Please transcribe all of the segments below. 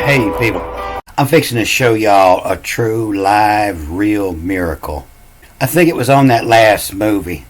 Hey people, I'm fixing to show y'all a true live real miracle. I think it was on that last movie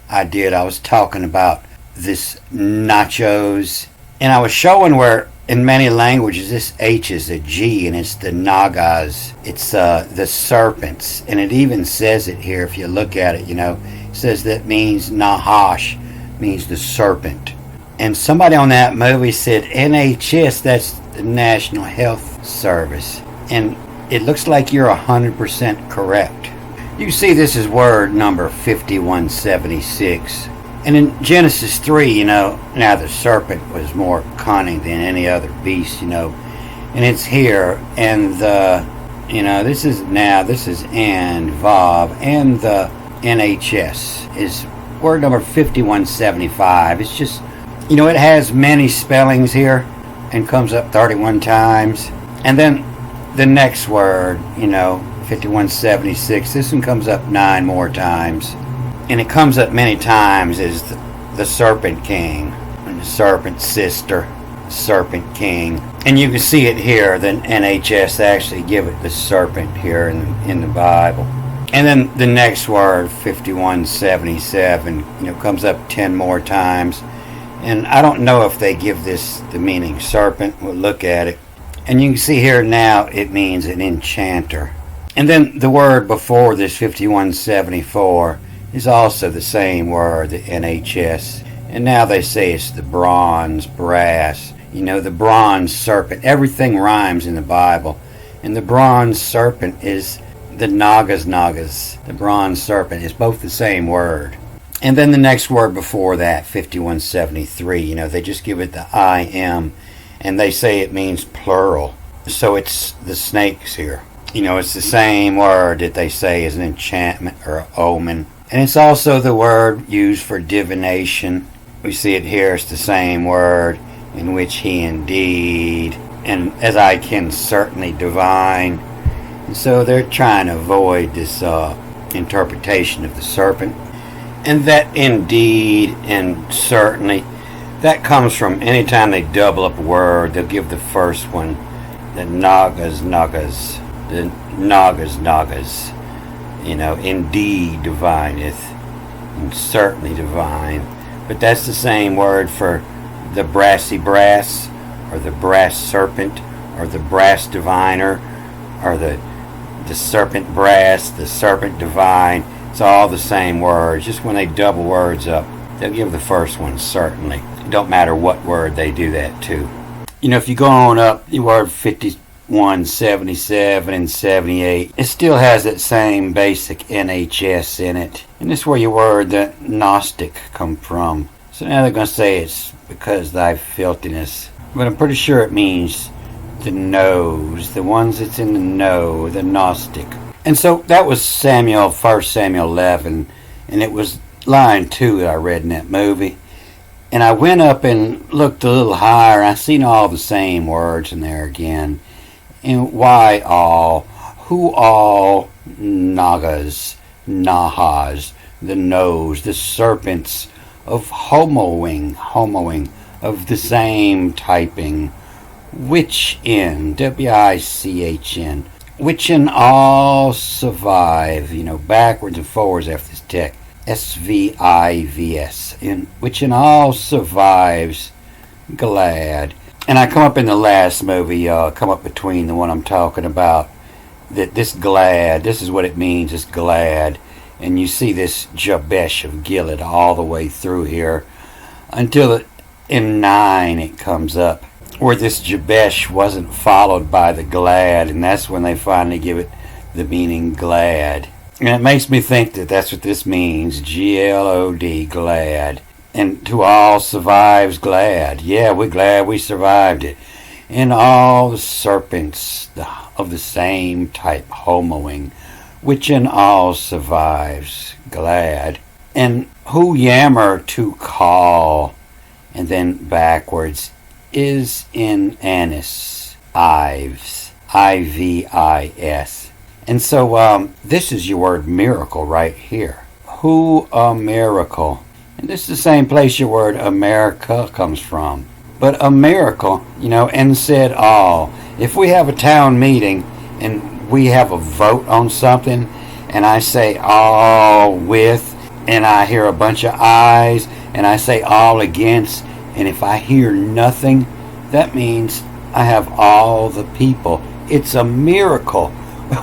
I did. I was talking about this nachos, and I was showing where in many languages this H is a G, and it's the nagas. It's the serpents, and it even says it here if you look at it. It says that means Nahash, means the serpent. And somebody on that movie said NHS, that's the National Health Service. And it looks like you're 100% correct. You see, this is word number 5176. And in Genesis 3, now the serpent was more cunning than any other beast, and it's here. And this is and Vav, and the NHS is word number 5175. It's just, it has many spellings here and comes up 31 times. And then the next word, 5176, this one comes up 9 more times. And it comes up many times as the Serpent King, and the Serpent Sister, Serpent King. And you can see it here, the NHS actually give it the serpent here in the Bible. And then the next word, 5177, comes up 10 more times. And I don't know if they give this the meaning serpent. We'll look at it. And you can see here now it means an enchanter. And then the word before this, 5174, is also the same word, the NHS. And now they say it's the bronze, brass. The bronze serpent. Everything rhymes in the Bible. And the bronze serpent is the nagas. The bronze serpent is both the same word. And then the next word before that, 5173, they just give it the I am, and they say it means plural. So it's the snakes here. It's the same word that they say is an enchantment or an omen. And it's also the word used for divination. We see it here, it's the same word, in which he indeed, and as I can certainly divine. And so they're trying to avoid this interpretation of the serpent. And that indeed and certainly, that comes from anytime they double up a word, they'll give the first one the nagas, the nagas, indeed divineth, and certainly divine. But that's the same word for the brassy brass, or the brass serpent, or the brass diviner, or the serpent brass, the serpent divine. It's all the same words. Just when they double words up, they'll give the first one certainly. It don't matter what word they do that to. If you go on up the word 5177 and 78, it still has that same basic NHS in it. And this is where your word, the Gnostic, come from. So now they're going to say it's because thy filthiness. But I'm pretty sure it means the nose, the ones that's in the know, the Gnostic. And so that was 1 Samuel 11, and it was line 2 that I read in that movie. And I went up and looked a little higher, and I seen all the same words in there again. And why all? Who all? Nagas, Nahas, the nose, the serpents of homoing, of the same typing, which in, WICHN, which in all survive, backwards and forwards after this tech, SVIVS, in which in all survives glad. And I come up in the last movie, come up between the one I'm talking about, that this glad, this is what it means, it's glad. And you see this Jabesh of Gilead all the way through here until in 9 it comes up, where this Jabesh wasn't followed by the glad, and that's when they finally give it the meaning glad. And it makes me think that that's what this means, GLOD, glad. And to all survives glad. Yeah, we're glad we survived it. And all the serpents of the same type, homoing, which in all survives glad. And who yammer to call, and then backwards, is in Annis, Ives, IVIS. And so this is your word miracle right here. Who a miracle. And this is the same place your word America comes from. but a miracle, and said all. If we have a town meeting and we have a vote on something, and I say all with, and I hear a bunch of ayes, and I say all against, and if I hear nothing, that means I have all the people. It's a miracle.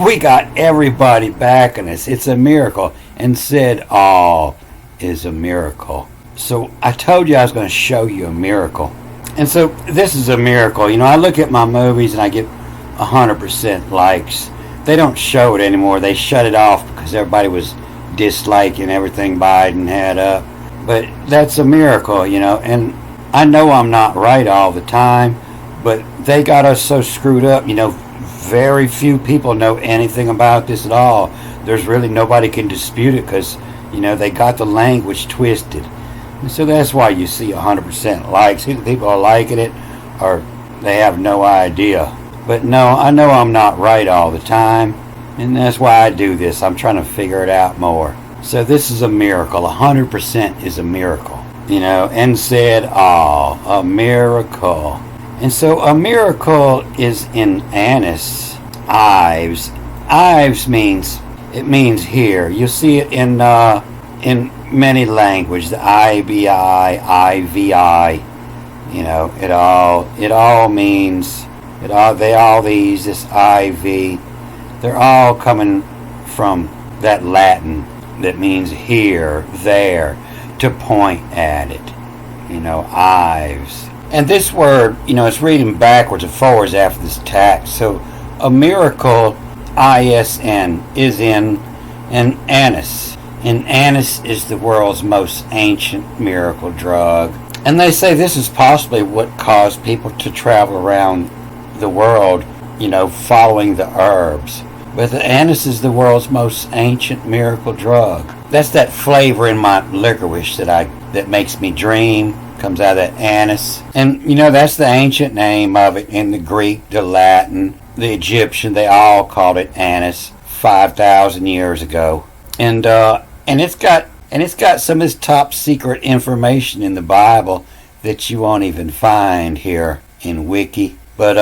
We got everybody backing us. It's a miracle. And said all is a miracle. So I told you I was going to show you a miracle. And so this is a miracle. I look at my movies and I get 100% likes. They don't show it anymore. They shut it off because everybody was disliking everything Biden had up. But that's a miracle, and I know I'm not right all the time, but they got us so screwed up, very few people know anything about this at all. There's really nobody can dispute it because, they got the language twisted. And so that's why you see 100% likes. Either people are liking it or they have no idea. But no, I know I'm not right all the time, and that's why I do this. I'm trying to figure it out more. So this is a miracle. 100% is a miracle. And said all. A miracle. And so a miracle is in Annis. Ives. Ives means here. You'll see it in many languages. The IBI, IVI. It all means this IV. They're all coming from that Latin that means here, there, to point at it. Ives. And this word, it's reading backwards and forwards after this text. So a miracle, ISN, is in anise. And anise is the world's most ancient miracle drug. And they say this is possibly what caused people to travel around the world, following the herbs. But the anise is the world's most ancient miracle drug. That's that flavor in my licorice that makes me dream. Comes out of that anise. And, that's the ancient name of it in the Greek, the Latin, the Egyptian. They all called it anise 5,000 years ago. And it's got some of this top secret information in the Bible that you won't even find here in Wiki. But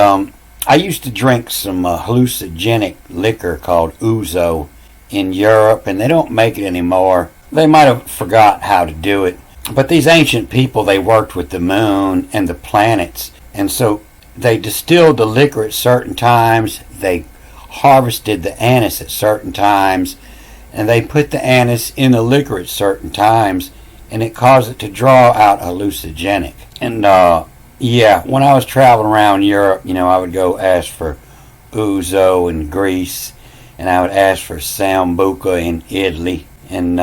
I used to drink some hallucinogenic liquor called ouzo in Europe, and they don't make it anymore. They might have forgot how to do it. But these ancient people, they worked with the moon and the planets, and so they distilled the liquor at certain times, they harvested the anise at certain times, and they put the anise in the liquor at certain times, and it caused it to draw out hallucinogenic. And when I was traveling around Europe, I would go ask for ouzo in Greece, and I would ask for sambuca in Italy, and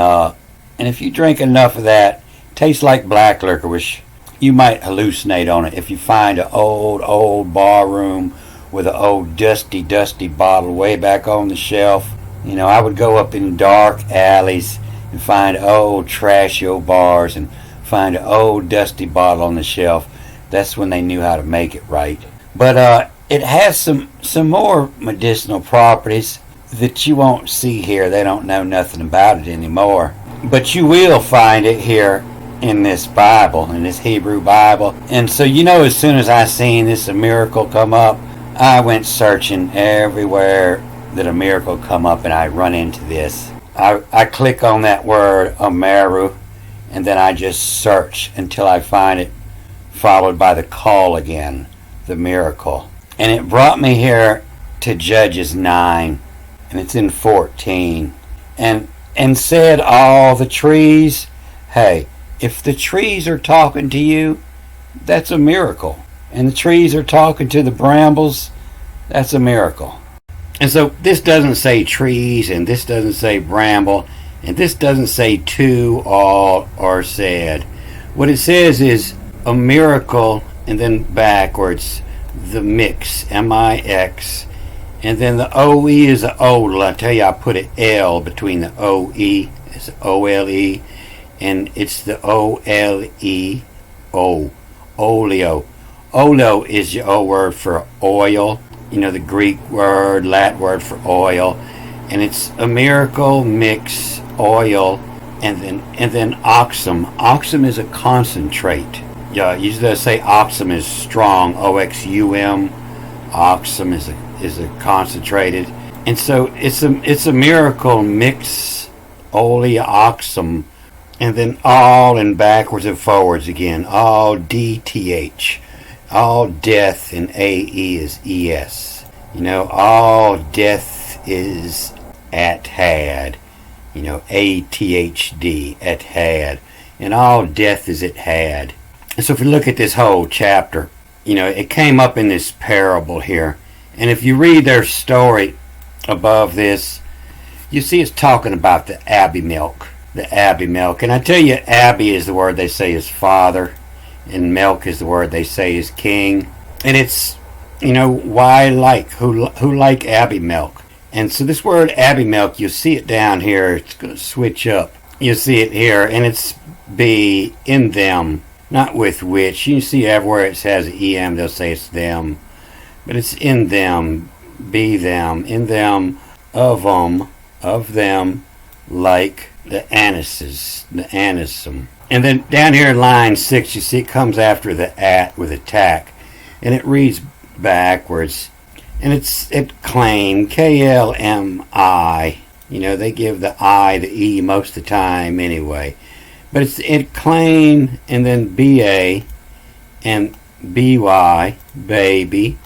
if you drink enough of that, tastes like black licorice. You might hallucinate on it if you find an old bar room with an old dusty bottle way back on the shelf. I would go up in dark alleys and find old trashy old bars and find an old dusty bottle on the shelf. That's when they knew how to make it right. But it has some more medicinal properties that you won't see here. They don't know nothing about it anymore. But you will find it here in this Bible, in this Hebrew Bible. And so as soon as I seen this a miracle come up, I went searching everywhere that a miracle come up, and I run into this. I click on that word Amaru, and then I just search until I find it, followed by the call again, the miracle. And it brought me here to Judges 9, and it's in 14. And said all the trees, hey, if the trees are talking to you, that's a miracle. And the trees are talking to the brambles, that's a miracle. And so this doesn't say trees, and this doesn't say bramble, and this doesn't say to, all, or said. What it says is a miracle, and then backwards, the mix, M-I-X, and then the O-E is the odal. I tell you, I put an L between the O-E, it's O-L-E, and it's the O-L-E-O, oleo. Oleo is your O word for oil, the Greek word, Latin word for oil, and it's a miracle mix oil, and then oxum. Oxum is a concentrate. usually they say oxum is strong, O-X-U-M. Oxum is a concentrated. And so it's a miracle mix, oleoxum, and then all and backwards and forwards again. All D-T-H. All death in A-E is E-S. All death is at had. A-T-H-D, at had. And all death is at had. And so if you look at this whole chapter, it came up in this parable here. And if you read their story above this, you see it's talking about the Abbey milk. The Abbey milk. And I tell you, Abbey is the word they say is father. And milk is the word they say is king. And it's, why like? Who like Abbey milk? And so this word Abbey milk, you'll see it down here. It's going to switch up. You'll see it here. And it's be in them, not with which. You see everywhere it says em, they'll say it's them. But it's in them, be them, in them, of them, like the anises, the anisum. And then down here in line 6, you see it comes after the at with a tack. And it reads backwards. And it claim, K-L-M-I. They give the I, the E most of the time anyway. But it claim, and then B-A, and B-Y, baby,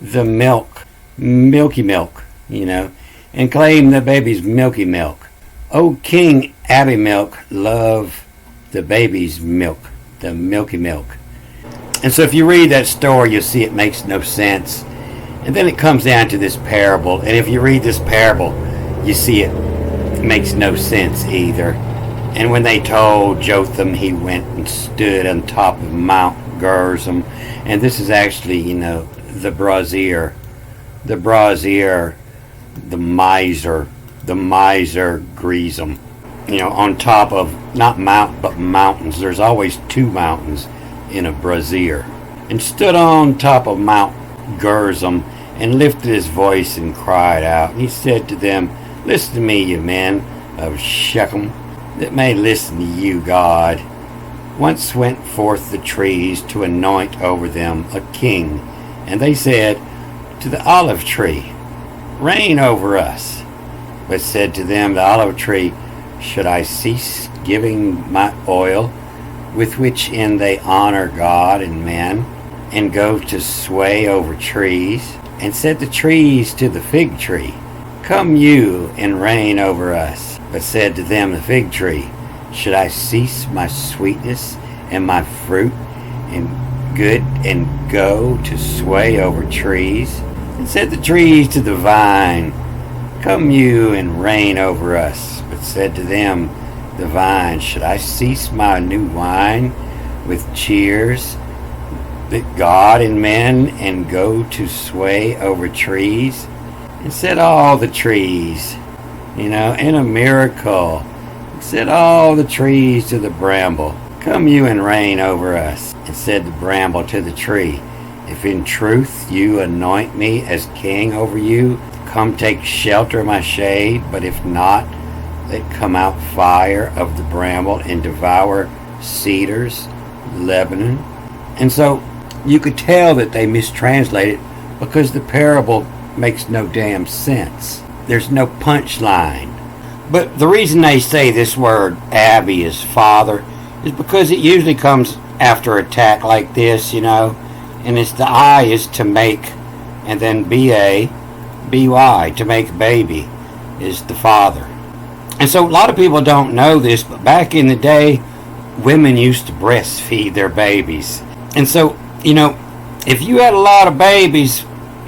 the milk, milky milk, and claim the baby's milky milk. O King Abbey milk, love the baby's milk, the milky milk. And so if you read that story, you'll see it makes no sense. And then it comes down to this parable. And if you read this parable, you see it makes no sense either. And when they told Jotham, he went and stood on top of Mount Gerizim. And this is actually, the brazier, the miser Gerizim. On top of, not mount, but mountains. There's always two mountains in a brazier. And stood on top of Mount Gerizim and lifted his voice and cried out. And he said to them, listen to me, you men of Shechem, that may listen to you, God. Once went forth the trees to anoint over them a king. And they said to the olive tree, reign over us. But said to them the olive tree, should I cease giving my oil, with which in they honor God and men, and go to sway over trees? And said the trees to the fig tree, come you and reign over us. But said to them the fig tree, should I cease my sweetness and my fruit and good, and go to sway over trees? And said the trees to the vine, come you and reign over us. But said to them the vine, should I cease my new wine with cheers, that God and men, and go to sway over trees? And said all the trees, in a miracle, said all the trees to the bramble, come you and reign over us. And said the bramble to the tree, if in truth you anoint me as king over you, come take shelter of my shade. But if not, let come out fire of the bramble and devour cedars, Lebanon. And so you could tell that they mistranslated, because the parable makes no damn sense. There's no punchline. But the reason they say this word Abbey is father is because it usually comes after a attack like this, and it's the I is to make, and then B-A-B-Y, to make baby, is the father. And so a lot of people don't know this, but back in the day, women used to breastfeed their babies. And so, if you had a lot of babies,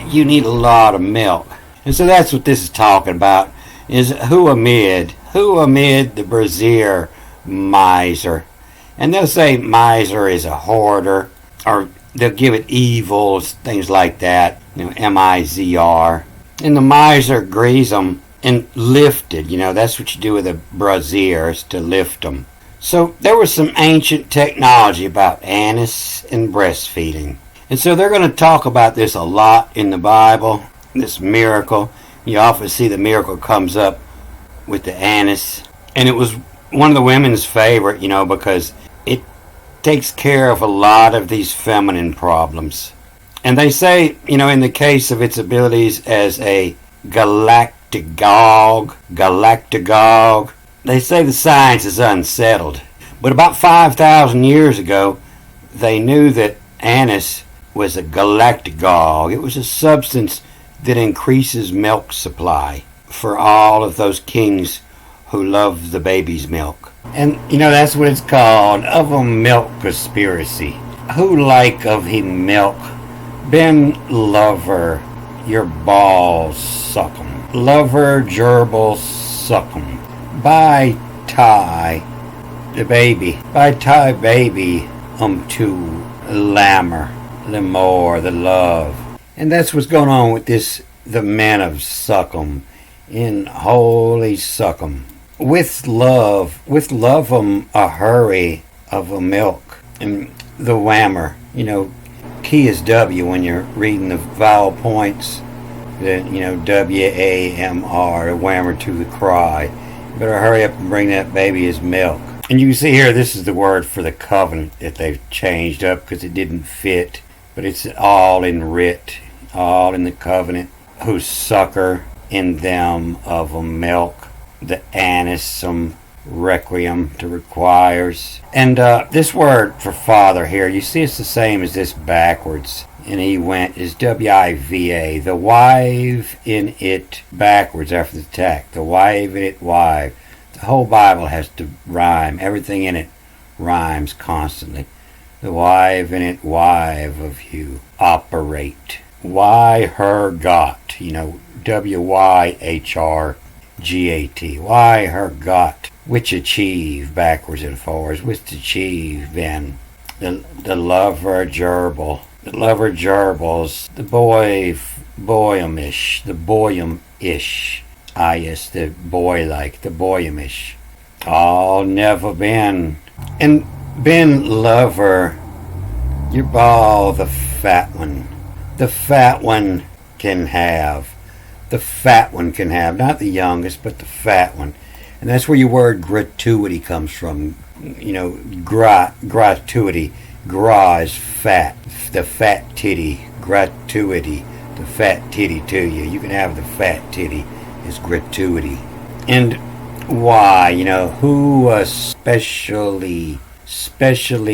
you need a lot of milk. And so that's what this is talking about, is who amid the brazier miser. And they'll say miser is a hoarder, or they'll give it evils, things like that, M-I-Z-R. And the miser Gerizim and lifted, that's what you do with a brazier, is to lift them. So there was some ancient technology about anise and breastfeeding. And so they're going to talk about this a lot in the Bible, this miracle. You often see the miracle comes up with the anise. And it was one of the women's favorite, because takes care of a lot of these feminine problems. And they say, in the case of its abilities as a galactagogue, they say the science is unsettled. But about 5,000 years ago, they knew that anise was a galactagogue. It was a substance that increases milk supply for all of those kings who love the baby's milk. And, that's what it's called, of a milk conspiracy. Who like of he milk? Ben lover, your balls suck 'em. Lover gerbil suck 'em. By tie the baby. By tie baby to lammer, the more the love. And that's what's going on with this, the men of Suckham, in holy Suckham. With love 'em a hurry of a milk. And the whammer, key is W when you're reading the vowel points. W-A-M-R, a whammer to the cry. You better hurry up and bring that baby his milk. And you can see here, this is the word for the covenant that they've changed up because it didn't fit. But it's all in writ, all in the covenant. Who succor in them of a milk, the anisum requiem to requires. And this word for father here, you see it's the same as this backwards. And he went is W-I-V-A. The wive in it backwards after the tack. The wive in it wive. The whole Bible has to rhyme. Everything in it rhymes constantly. The wive in it wive of you operate. Why her got. W-Y-H-R-G-A-T. Why her got. Which achieve backwards and forwards. Which achieve then. The lover gerbil. The lover gerbils. The boyumish. The boyum-ish. Yes, the boy-like. The boyumish. All never been. And been lover. Your ball, the fat one. The fat one can have. The fat one can have. Not the youngest, but the fat one. And that's where your word gratuity comes from. Gratuity. Gra is fat. The fat titty. Gratuity. The fat titty to you. You can have the fat titty. Is gratuity. And why? Who especially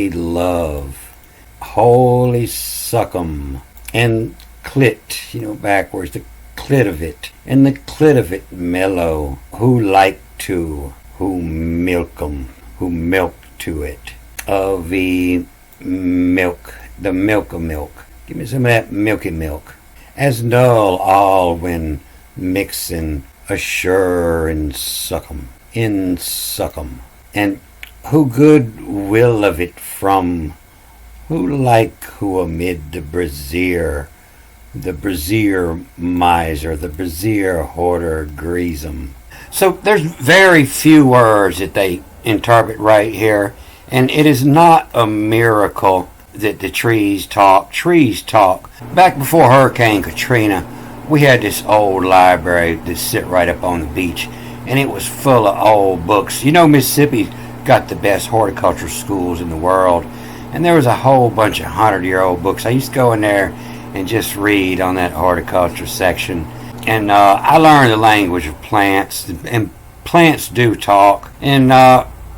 love. Holy Suckham. And clit, backwards. The clit of it. And the clit of it mellow. Who like to. Who milk 'em. Who milk to it. Of the milk. The milk of milk. Give me some of that milky milk. As dull all when mixin' assure and suckum. In suckum. And who good will of it from. Who like who amid the brazier miser, the brazier hoarder grease 'em. So there's very few words that they interpret right here, and it is not a miracle that the trees talk. Trees talk. Back before Hurricane Katrina, we had this old library that sit right up on the beach, and it was full of old books. Mississippi got the best horticulture schools in the world, and there was a whole bunch of 100-year-old books. I used to go in there and just read on that horticulture section. And I learned the language of plants, and plants do talk. And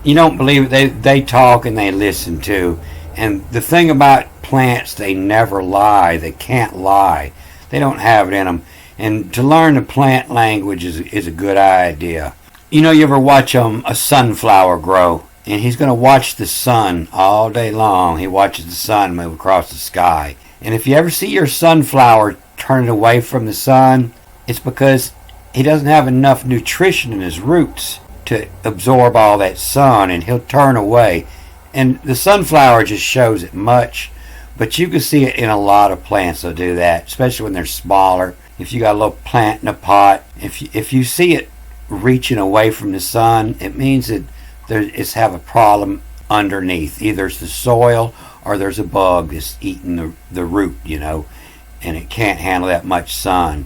you don't believe it, they talk and they listen too. And the thing about plants, they never lie. They can't lie. They don't have it in them. And to learn the plant language is a good idea. You ever watch a sunflower grow? And he's going to watch the sun all day long. He watches the sun move across the sky. And if you ever see your sunflower turning away from the sun, it's because he doesn't have enough nutrition in his roots to absorb all that sun, and he'll turn away. And the sunflower just shows it much, but you can see it in a lot of plants that do that, especially when they're smaller. If you got a little plant in a pot, if you see it reaching away from the sun, it means that it's have a problem underneath. Either it's the soil or there's a bug that's eating the root, and it can't handle that much sun.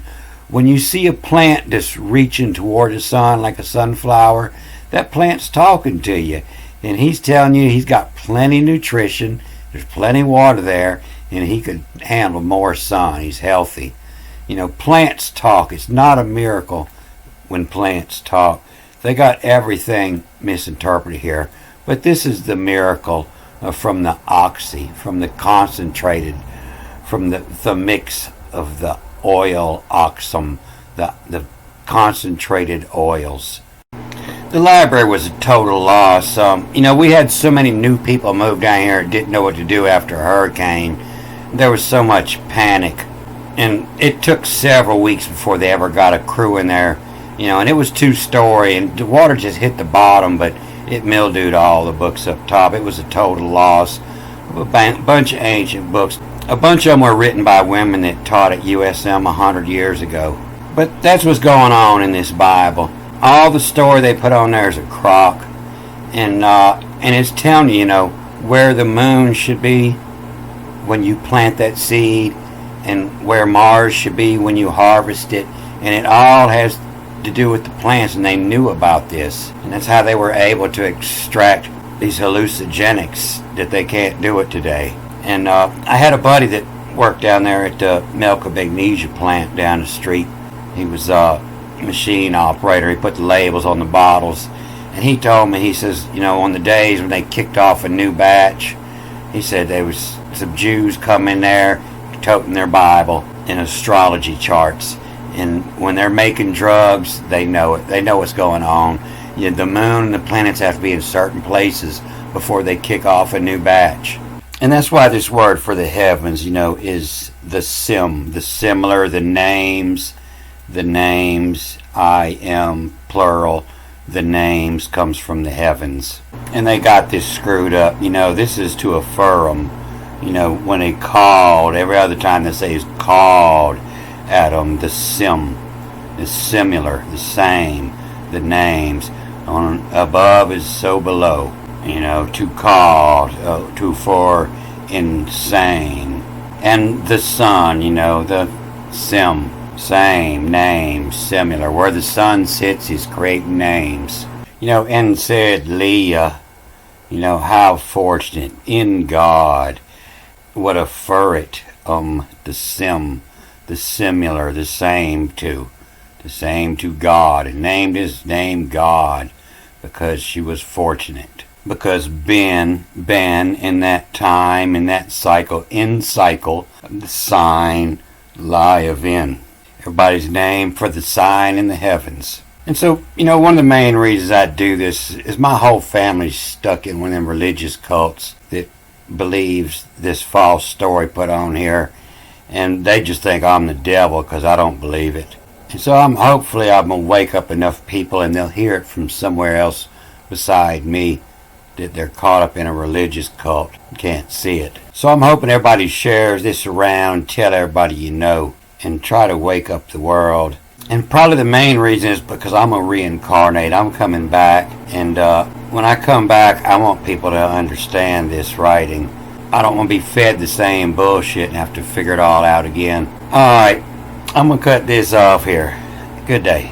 When you see a plant that's reaching toward the sun like a sunflower, that plant's talking to you. And he's telling you he's got plenty of nutrition, there's plenty of water there, and he could handle more sun. He's healthy. Plants talk. It's not a miracle when plants talk. They got everything misinterpreted here. But this is the miracle from the oxy, from the concentrated, from the mix of the oil oxum, the concentrated oils. The library was a total loss. We had so many new people move down here and didn't know what to do after a hurricane. There was so much panic. And it took several weeks before they ever got a crew in there. And it was 2-story, and the water just hit the bottom, but it mildewed all the books up top. It was a total loss. A bunch of ancient books. A bunch of them were written by women that taught at USM 100 years ago. But that's what's going on in this Bible. All the story they put on there is a crock. And it's telling you, where the moon should be when you plant that seed, and where Mars should be when you harvest it. And it all has to do with the plants, and they knew about this. And that's how they were able to extract these hallucinogenics that they can't do it today. And I had a buddy that worked down there at the Milk of Magnesia plant down the street. He was a machine operator. He put the labels on the bottles. And he told me, he says, on the days when they kicked off a new batch, he said there was some Jews come in there toting their Bible and astrology charts. And when they're making drugs, they know it. They know what's going on. The moon and the planets have to be in certain places before they kick off a new batch. And that's why this word for the heavens, is the similar, the names, I am, plural, the names comes from the heavens. And they got this screwed up. This is to affirm. When they called, every other time they say is called Adam, the similar, the same, the names. On above is so below. To called, to for insane. And the sun, the same, name, similar. Where the sun sits, he's creating names. And said Leah, how fortunate in God. What a furret, the similar, the same to God, and named his name God, because she was fortunate. Because Ben, in that time, in that cycle, the sign, lie of in. Everybody's name for the sign in the heavens. And so, one of the main reasons I do this is my whole family's stuck in one of them religious cults that believes this false story put on here, and they just think I'm the devil because I don't believe it. And so hopefully I'm going to wake up enough people, and they'll hear it from somewhere else beside me, that they're caught up in a religious cult and can't see it. So I'm hoping everybody shares this around, tell everybody and try to wake up the world. And probably the main reason is because I'm going to reincarnate. I'm coming back, and when I come back, I want people to understand this writing. I don't want to be fed the same bullshit and have to figure it all out again. Alright, I'm going to cut this off here. Good day.